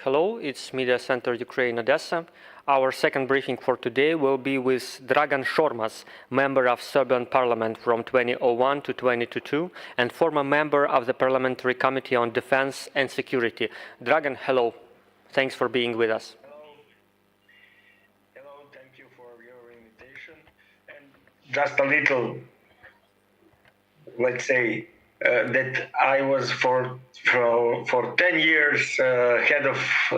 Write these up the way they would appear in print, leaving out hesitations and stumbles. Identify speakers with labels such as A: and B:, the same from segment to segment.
A: Hello, it's Media Center Ukraine, Odesa. Our second briefing for today will be with Dragan Šormaz, member of Serbian Parliament from 2001 to 2022 and former member of the Parliamentary Committee on Defense and Security. Dragan, hello. Thanks for being with us.
B: Hello, thank you for your invitation. And just a little, let's say, that I was for 10 years head of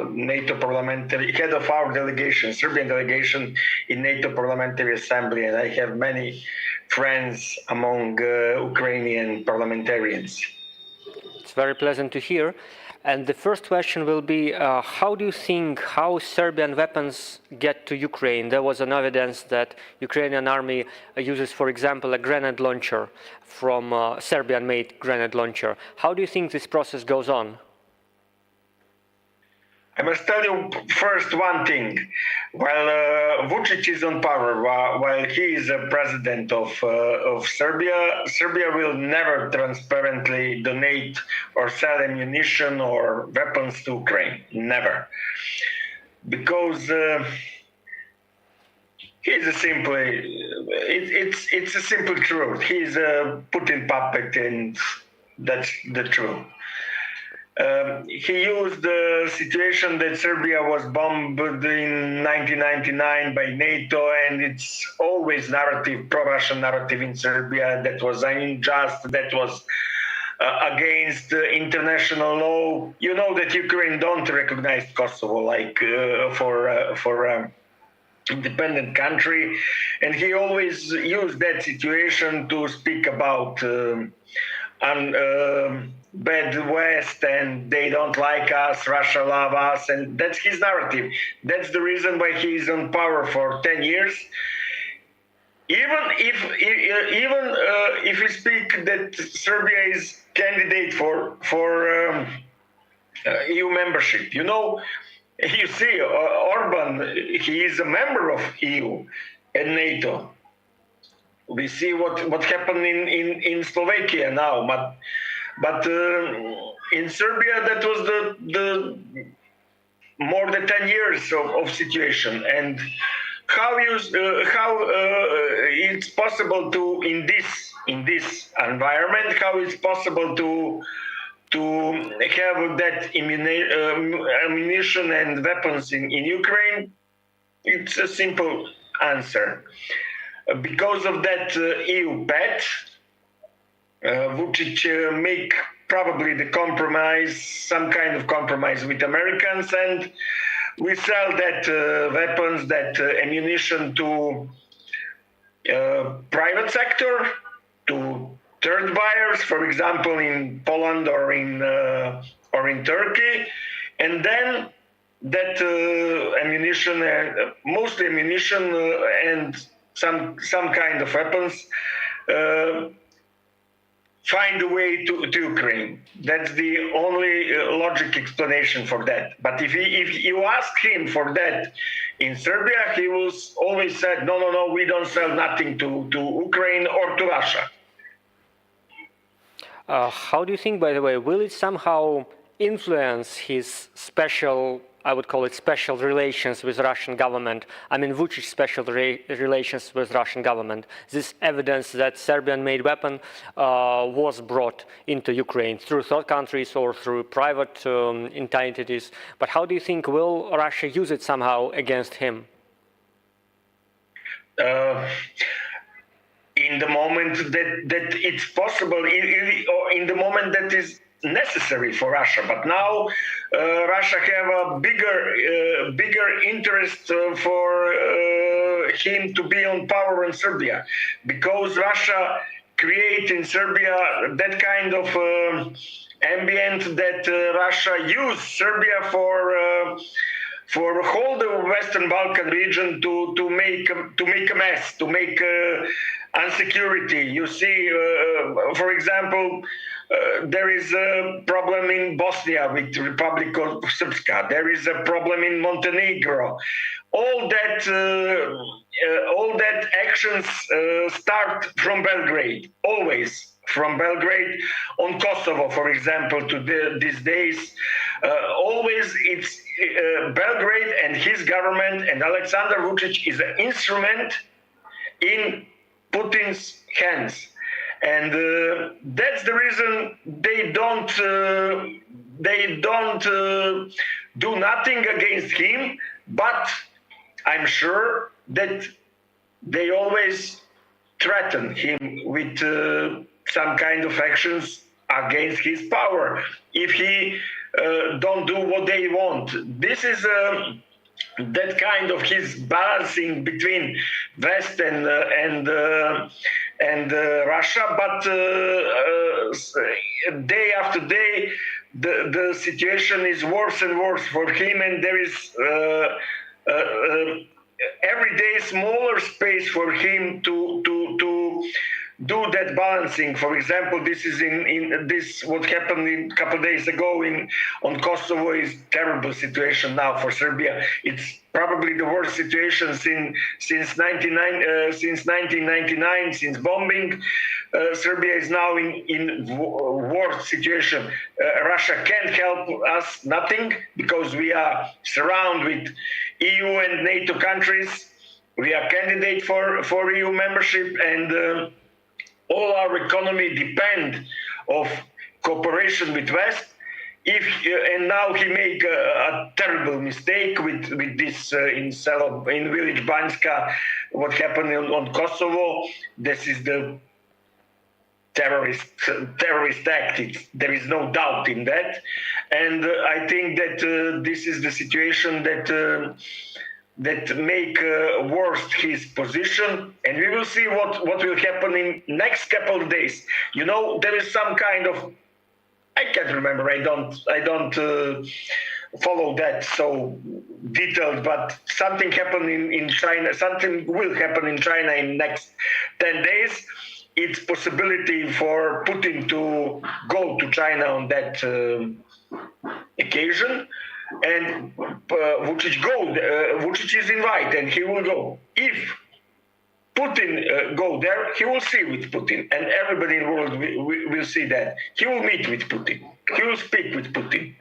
B: NATO parliamentary, head of our delegation, Serbian delegation in NATO Parliamentary Assembly, and I have many friends among Ukrainian parliamentarians.
A: It's very pleasant to hear. And the first question will be, how do you think how Serbian weapons get to Ukraine? There was an evidence that Ukrainian army uses, for example, a grenade launcher from Serbian-made grenade launcher. How do you think this process goes on?
B: I must tell you first one thing. While Vučić is on power, while he is a president of Serbia, Serbia will never transparently donate or sell ammunition or weapons to Ukraine. Never. Because it's a simple truth. He's a Putin puppet, and that's the truth. He used the situation that Serbia was bombed in 1999 by NATO, and it's always narrative, pro-Russian narrative in Serbia that was unjust, that was against international law. You know that Ukraine don't recognize Kosovo like for independent country, and he always used that situation to speak about bad West, and they don't like us, Russia love us, and that's his narrative. That's the reason why he is on power for 10 years. Even if we speak that Serbia is candidate for EU membership, you see Orban, he is a member of EU and NATO. We see what happened in Slovakia now, but in Serbia that was the more than 10 years of situation. And how it's possible to in this environment, how it's possible to have that ammunition and weapons in Ukraine? It's a simple answer. Because of that EU pact, Vučić make probably the compromise, some kind of compromise with Americans, and we sell that weapons, that ammunition to private sector, to third buyers, for example, in Poland or in Turkey, and then that ammunition, mostly ammunition and some kind of weapons, find a way to Ukraine. That's the only logic explanation for that. But if you ask him for that in Serbia, he was always said, no, we don't sell nothing to Ukraine or to Russia.
A: How do you think, by the way, will it somehow influence his special, I would call it special relations with Russian government? I mean, Vučić's special relations with Russian government. This evidence that Serbian-made weapon was brought into Ukraine through third countries or through private entities. But how do you think will Russia use it somehow against him?
B: In the moment that it's possible, in the moment that is necessary for Russia, but now Russia have a bigger interest for him to be on power in Serbia, because Russia create in Serbia that kind of ambient that Russia use Serbia for whole the Western Balkan region to make a mess, to make insecurity. You see, for example, there is a problem in Bosnia with Republic of Srpska. There is a problem in Montenegro. All that actions start from Belgrade, always. from Belgrade on Kosovo, for example, to these days. Always it's Belgrade and his government and Alexander Vučić is an instrument in Putin's hands. And that's the reason they don't do nothing against him, but I'm sure that they always threaten him with some kind of actions against his power if he don't do what they want. This is that kind of his balancing between West and Russia, but day after day the situation is worse and worse for him, and there is every day smaller space for him to do that balancing. For example, this is in this what happened a couple of days ago on Kosovo is terrible situation now for Serbia. It's probably the worst situation since 1999, since bombing. Serbia is now in worst situation. Russia can't help us nothing because we are surrounded with EU and NATO countries. We are candidate for EU membership, and all our economy depend of cooperation with West. And now he make a terrible mistake with this in village Banjska, what happened on Kosovo. This is the terrorist tactics. There is no doubt in that, and I think that this is the situation that make worse his position, and we will see what will happen in next couple of days. You know, there is some kind of, I can't remember. I don't follow that so detailed, but something happened in China. Something will happen in China in next 10 days. It's possibility for Putin to go to China on that occasion, and Vučić is invited, and he will go. If Putin go there, he will see with Putin, and everybody in the world will see that. He will meet with Putin. He will speak with Putin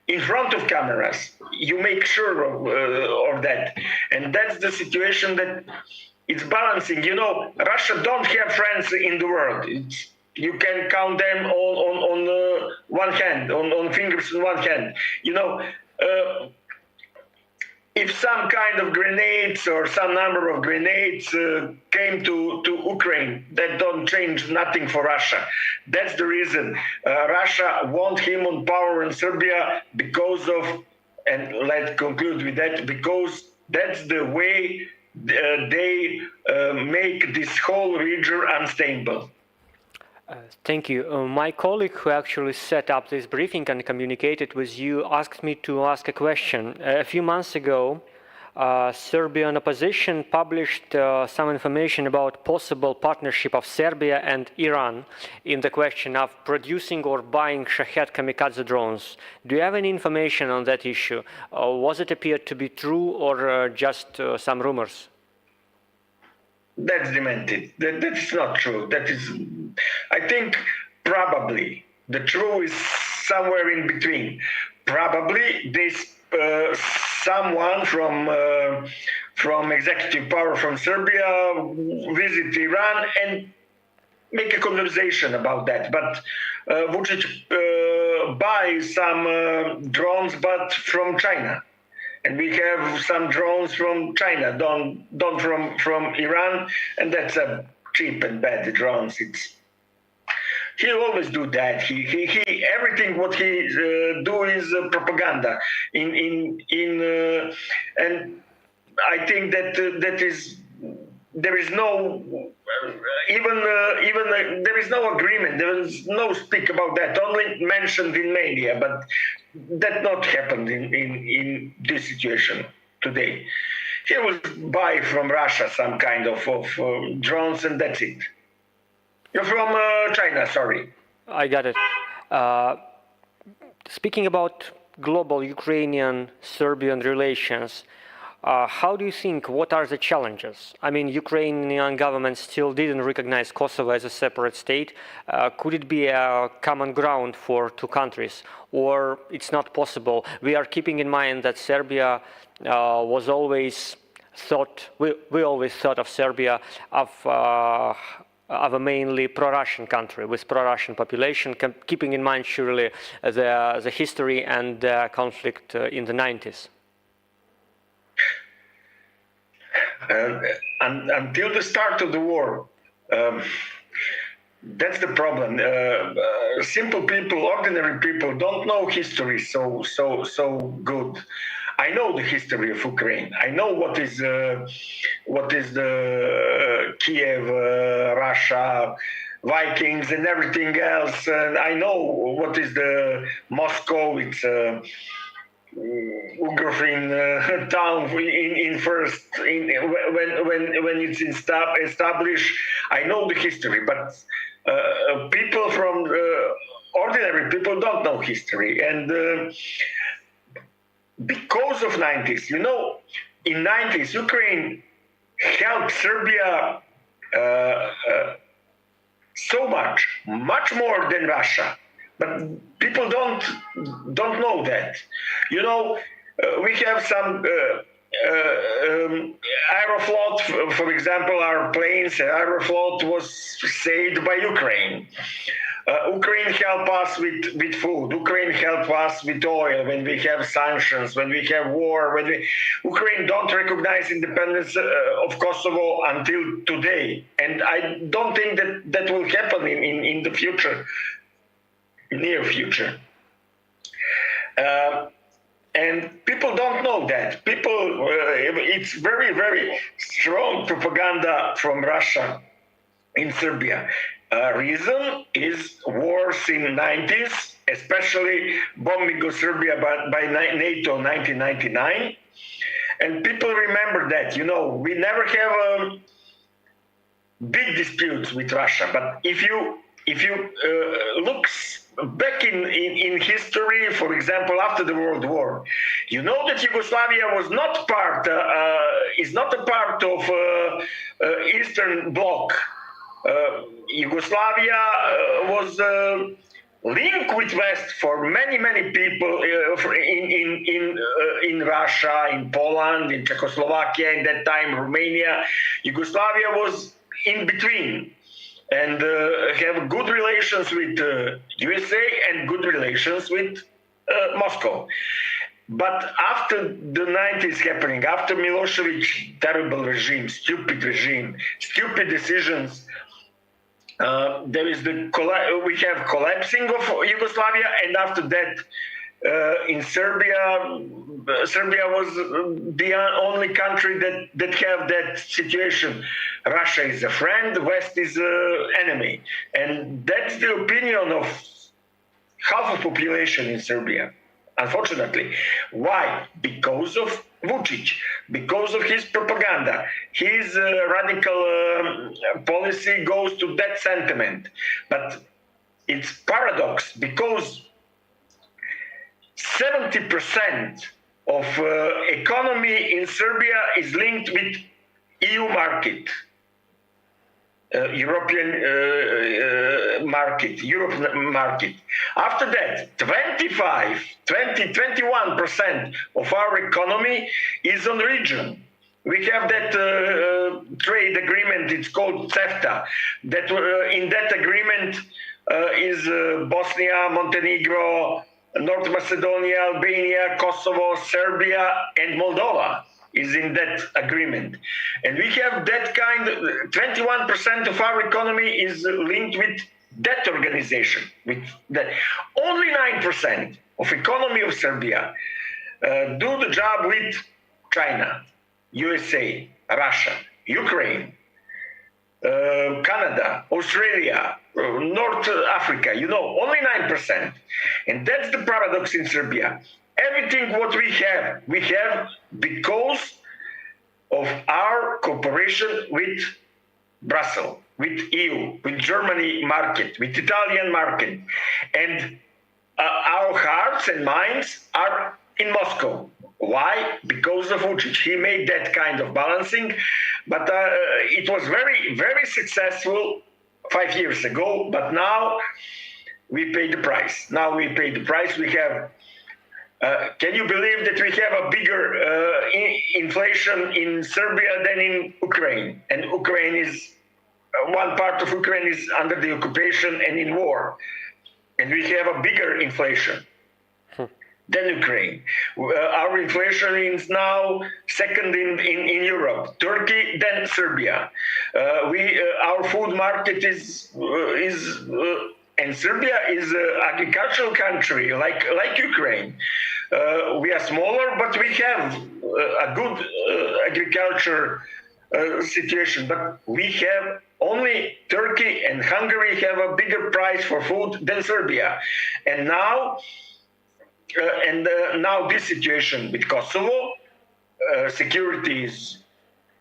B: in front of cameras. You make sure of that, and that's the situation that it's balancing. You know, Russia don't have friends in the world. You can count them on one hand, on fingers on one hand. You know, if some kind of grenades or some number of grenades came to Ukraine, that don't change nothing for Russia. That's the reason Russia want him on power in Serbia because of, and let's conclude with that, because that's the way they make this whole region unstable.
A: Thank you. My colleague who actually set up this briefing and communicated with you asked me to ask a question. A few months ago, Serbian opposition published some information about possible partnership of Serbia and Iran in the question of producing or buying Shahed kamikaze drones. Do you have any information on that issue? Was it appeared to be true or just some rumors?
B: That's demented. That's not true. That is, I think, probably the truth is somewhere in between. Probably this someone from executive power from Serbia visit Iran and make a conversation about that. But Vučić buys some drones, but from China. And we have some drones from China, done from Iran, and that's a cheap and bad drones. He always do that. He everything what he do is propaganda. And I think that there is no even there is no agreement. There is no speak about that. Only mentioned in media, but that not happened in this situation today. He will buy from Russia some kind of drones, and that's it. You're from China, sorry.
A: I got it. Speaking about global Ukrainian-Serbian relations, How do you think, what are the challenges? I mean, Ukrainian government still didn't recognize Kosovo as a separate state. Could it be a common ground for two countries, or it's not possible? We are keeping in mind that Serbia was always thought, we always thought of Serbia of a mainly pro-Russian country with pro-Russian population, keeping in mind surely the history and conflict in the 90s.
B: Until the start of the war, that's the problem. Simple people, ordinary people, don't know history so good. I know the history of Ukraine. I know what is the Kiev, Russia, Vikings, and everything else. And I know what is the Moscow. It's Ugrofin town when it's established. I know the history, but people from ordinary people don't know history, and because of 90s, you know, in 90s Ukraine helped Serbia so much more than Russia. But people don't know that. You know, we have some Aeroflot, for example, our planes. Aeroflot was saved by Ukraine. Ukraine helped us with food. Ukraine helped us with oil when we have sanctions, when we have war. Ukraine don't recognize independence of Kosovo until today, and I don't think that will happen in the future. Near future. And people don't know that. It's very, very strong propaganda from Russia in Serbia. Reason is wars in 90s, especially bombing of Serbia by NATO 1999. And people remember that, you know, we never have big disputes with Russia. But if you look back in history, for example, after the World War, you know that Yugoslavia was is not a part of Eastern Bloc. Yugoslavia was linked with West for many people in Russia, in Poland, in Czechoslovakia, in that time Romania. Yugoslavia was in between. And have good relations with USA and good relations with Moscow. But after the 90s happening, after Milosevic, terrible regime, stupid decisions, there is we have collapsing of Yugoslavia, and after that, in Serbia was the only country that have that situation. Russia is a friend, West is an enemy. And that's the opinion of half of population in Serbia, unfortunately. Why? Because of Vučić, because of his propaganda. His radical policy goes to that sentiment. But it's paradox, because 70% of economy in Serbia is linked with EU market, European market. After that, 21% of our economy is on region. We have that trade agreement, it's called CEFTA, that in that agreement is Bosnia, Montenegro, North Macedonia, Albania, Kosovo, Serbia, and Moldova is in that agreement. And we have that 21% of our economy is linked with that organization. With that. Only 9% of economy of Serbia do the job with China, USA, Russia, Ukraine, Canada, Australia, North Africa, you know, only 9%. And that's the paradox in Serbia. Everything what we have because of our cooperation with Brussels, with EU, with Germany market, with Italian market. And our hearts and minds are in Moscow. Why? Because of Vučić. He made that kind of balancing, but it was very, very successful 5 years ago, but now we pay the price. Now we pay the price. We have, can you believe that we have a bigger inflation in Serbia than in Ukraine? And Ukraine is, one part of Ukraine is under the occupation and in war. And we have a bigger inflation than Ukraine. Our inflation is now second in Europe. Turkey, then Serbia. Our food market is and Serbia is an agricultural country like Ukraine. We are smaller, but we have a good agriculture situation. But we have only Turkey and Hungary have a bigger price for food than Serbia. And now this situation with Kosovo, security is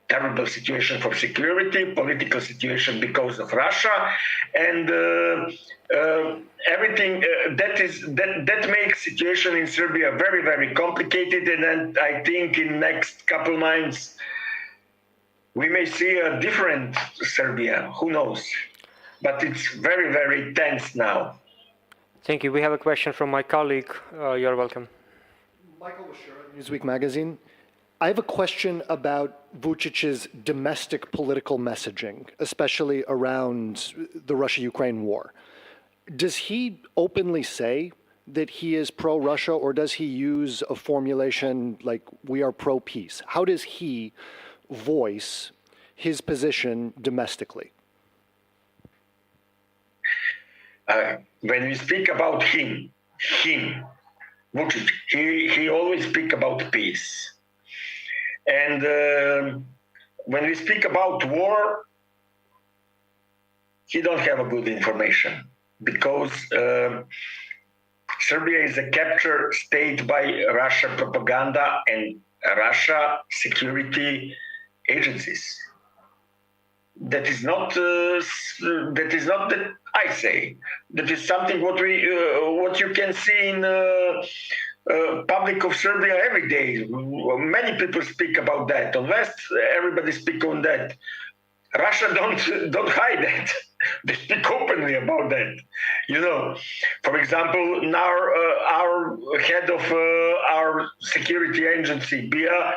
B: terrible situation for security, political situation because of Russia, and everything that makes situation in Serbia very, very complicated. And then I think in next couple months we may see a different Serbia. Who knows? But it's very, very tense now.
A: Thank you. We have a question from my colleague. You're welcome.
C: Michael Washura, Newsweek magazine. I have a question about Vučić's domestic political messaging, especially around the Russia-Ukraine war. Does he openly say that he is pro-Russia, or does he use a formulation like we are pro-peace? How does he voice his position domestically?
B: When we speak about him, Vučić, he always speak about peace. And when we speak about war, he don't have a good information, because Serbia is a captured state by Russia propaganda and Russia security agencies. That is not that I say. That is something what you can see in public of Serbia every day. Many people speak about that. On West, everybody speak on that. Russia don't hide that. They speak openly about that. You know, for example, now our head of our security agency, BIA,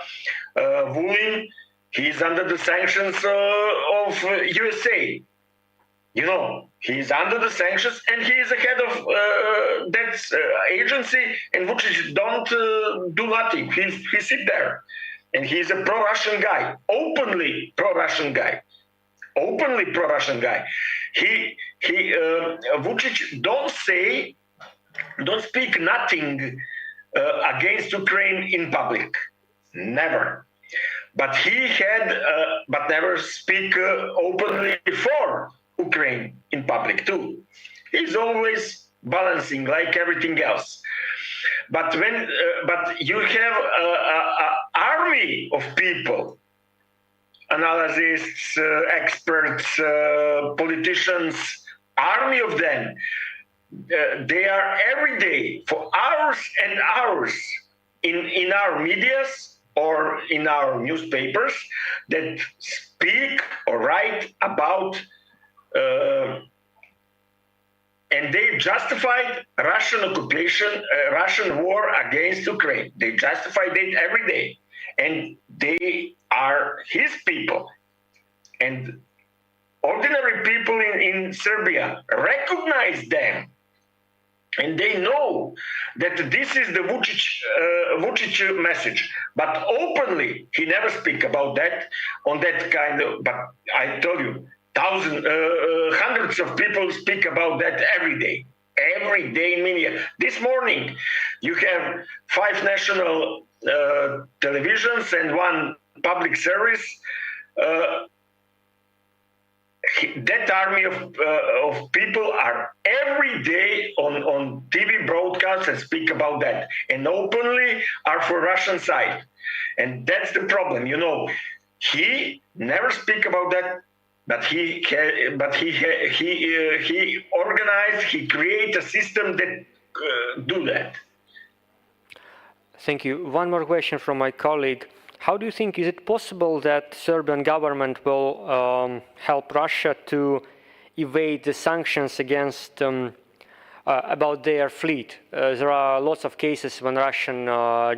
B: Vulin, he's under the sanctions of USA. You know, he's under the sanctions, and he is the head of that agency, and Vučić don't do nothing. He sit there, and he's a pro-Russian guy, openly pro-Russian guy. Openly pro-Russian guy. Vučić don't speak nothing against Ukraine in public. Never. But he had, but never speak openly for Ukraine in public too. He's always balancing like everything else. But but you have an army of people, analysts, experts, politicians, army of them. They are every day for hours and hours in our medias or in our newspapers that speak or write about, and they justified Russian occupation, Russian war against Ukraine. They justified it every day. And they are his people. And ordinary people in Serbia recognize them. And they know that this is the Vučić message. But openly, he never speak about that on that kind of, but I tell you, hundreds of people speak about that every day in media. This morning, you have 5 national televisions and 1 public service. That army of people are every day on TV broadcasts and speak about that, and openly are for Russian side, and that's the problem. You know, he never speak about that, but he organized, he create a system that do that.
A: Thank you. One more question from my colleague. How do you think, is it possible that Serbian government will help Russia to evade the sanctions against about their fleet? There are lots of cases when Russian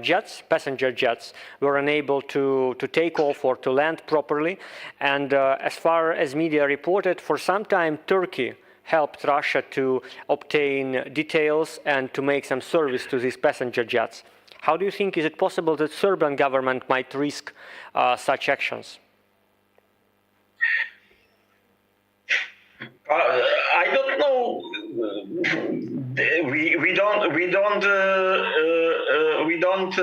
A: jets, passenger jets, were unable to take off or to land properly. And as far as media reported, for some time Turkey helped Russia to obtain details and to make some service to these passenger jets. How do you think, is it possible that Serbian government might risk such actions?
B: I don't know. We don't.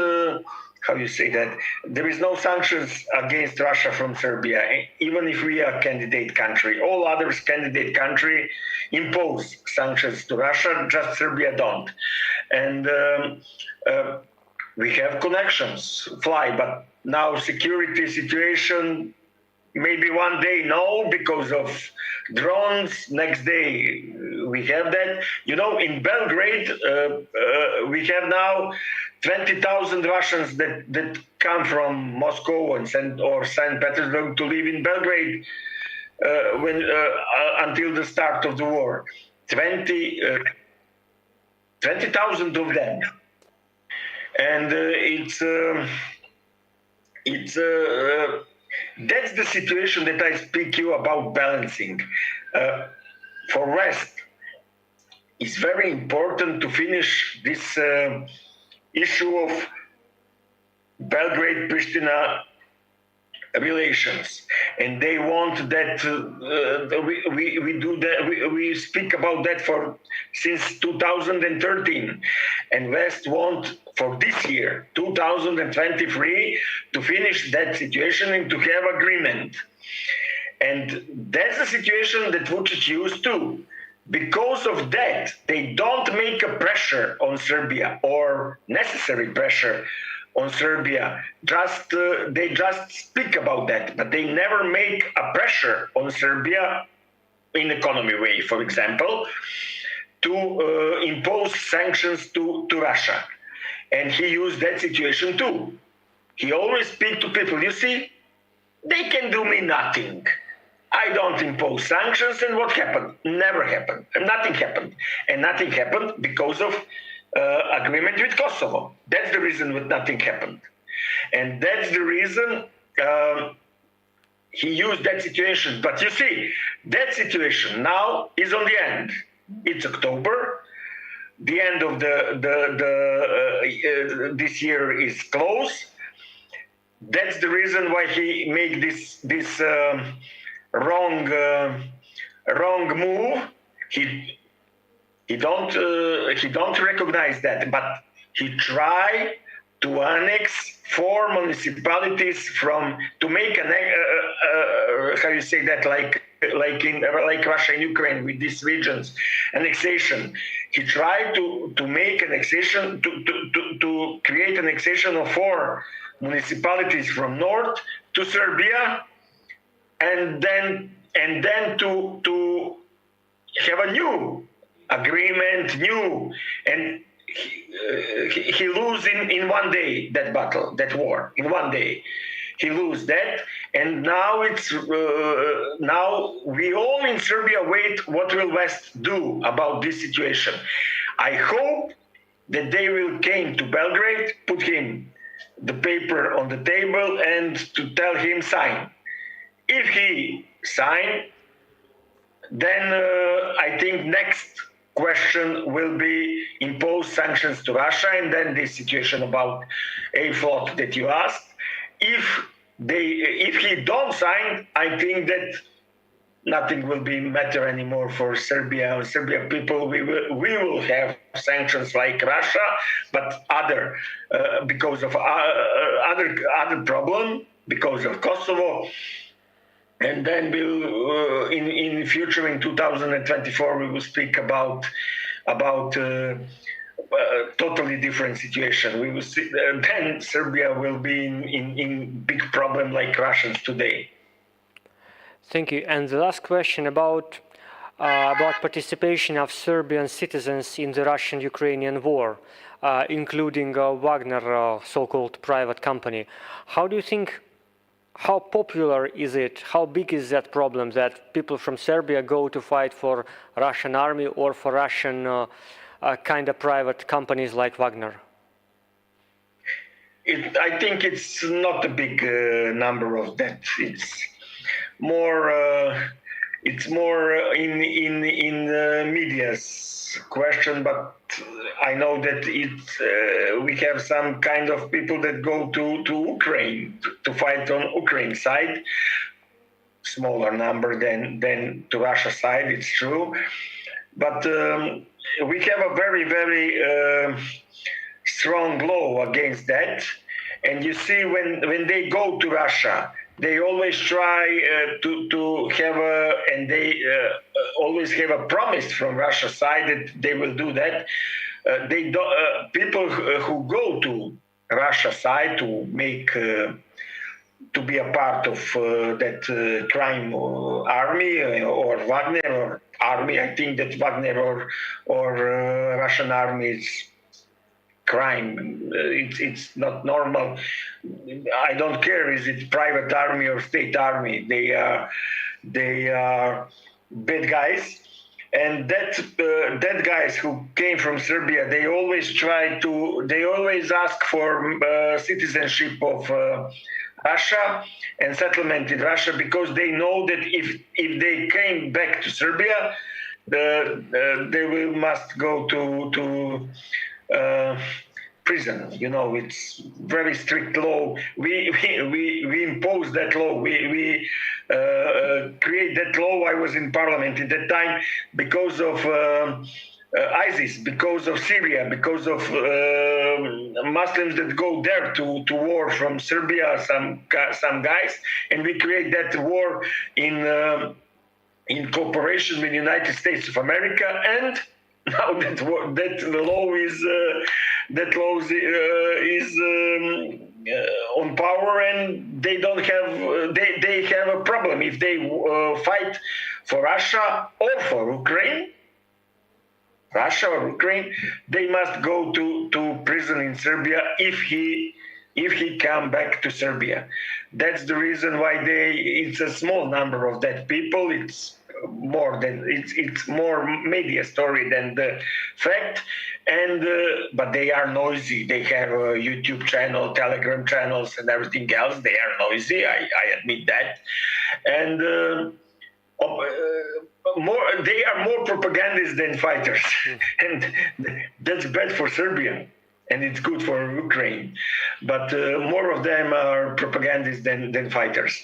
B: How you say that? There is no sanctions against Russia from Serbia, even if we are a candidate country. All others candidate country impose sanctions to Russia. Just Serbia don't. And we have connections, but now security situation. Maybe one day no, because of drones. Next day we have that. You know, in Belgrade we have now 20,000 Russians that come from Moscow and St. Petersburg to live in Belgrade until the start of the war. 20,000 of them, and that's the situation that I speak you about balancing. For West, it's very important to finish this issue of Belgrade-Pristina relations, and they want that we do that. We speak about that since 2013, and West want for this year, 2023, to finish that situation and to have agreement. And that's the situation that Vučić used to. Because of that, they don't make a pressure on Serbia or necessary pressure on Serbia. They just speak about that, but they never make a pressure on Serbia in economy way, for example, to impose sanctions to Russia. And he used that situation too. He always speak to people, you see, they can do me nothing. I don't impose sanctions, and what happened? Never happened. Nothing happened. And nothing happened because of agreement with Kosovo. That's the reason that nothing happened. And that's the reason he used that situation. But you see, that situation now is on the end. It's October. The end of this year is close. That's the reason why he made this wrong move. He don't recognize that, but he tried to annex 4 municipalities to make how you say that, like Russia and Ukraine with these regions, annexation. He tried to make annexation to create annexation of 4 municipalities from north to Serbia, and then to have a new agreement, and he lose in one day that battle, that war, in one day. He lose that, and now now we all in Serbia wait what will West do about this situation. I hope that they will came to Belgrade, put him the paper on the table, and to tell him sign. If he sign, then I think next question will be impose sanctions to Russia, and then this situation about a float that you asked. If he don't sign, I think that nothing will be matter anymore for Serbia or Serbian people. We will have sanctions like Russia, but other because of other problem, because of Kosovo. And then we'll, in future, in 2024, we will speak about totally different situation. We will see, then Serbia will be in big problem like Russians today.
A: Thank you. And the last question about about participation of Serbian citizens in the Russian-Ukrainian war, including Wagner, so-called private company. How do you think, how popular is it, how big is that problem that people from Serbia go to fight for Russian army or for Russian kind of private companies like Wagner?
B: I think it's not a big number of that. It's more in the media's question, but I know that we have some kind of people that go to Ukraine to fight on Ukraine side. Smaller number than to Russia side, it's true, but we have a very strong law against that. And you see, when they go to Russia, they always try to have always have a promise from Russia side that they will do that. People who go to Russia side to make to be a part of that crime army or Wagner or army. I think that Wagner or Russian army is crime. It's not normal. I don't care is it private army or state army. They are bad guys. And that guys who came from Serbia, they always ask for citizenship of Russia and settlement in Russia, because they know that if they came back to Serbia, they must go to prison. You know, it's very strict law. We impose that law. We create that law. I was in parliament at that time because of ISIS, because of Syria, because of Muslims that go there to war from Serbia, some guys, and we create that war in cooperation with the United States of America. And now that law is on power, and they don't have they have a problem if they fight for Russia or for Ukraine. Russia or Ukraine, they must go to prison in Serbia if he come back to Serbia. That's the reason why it's a small number of that people. It's more media story than the fact. And but they are noisy. They have a YouTube channel, Telegram channels, and everything else. They are noisy. I admit that. And they are more propagandists than fighters, and that's bad for Serbia, and it's good for Ukraine. But more of them are propagandists than fighters,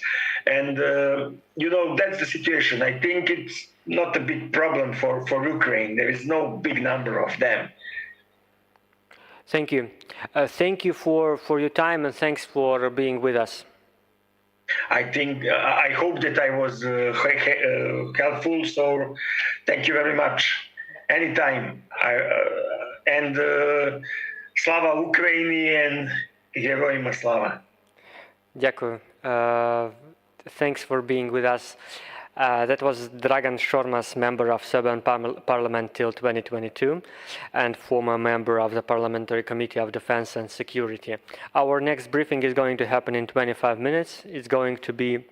B: and that's the situation. I think it's not a big problem for Ukraine. There is no big number of them.
A: Thank you. Thank you for your time, and thanks for being with us.
B: I hope that I was helpful. So thank you very much. Anytime. And Slava Ukraini and Herojima Slava.
A: Дякую. Thanks for being with us. That was Dragan Šormaz, member of Serbian Parliament till 2022 and former member of the Parliamentary Committee of Defense and Security. Our next briefing is going to happen in 25 minutes. It's going to be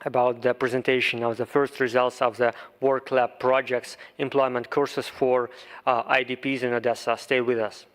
A: about the presentation of the first results of the Work Lab project's employment courses for IDPs in Odesa. Stay with us.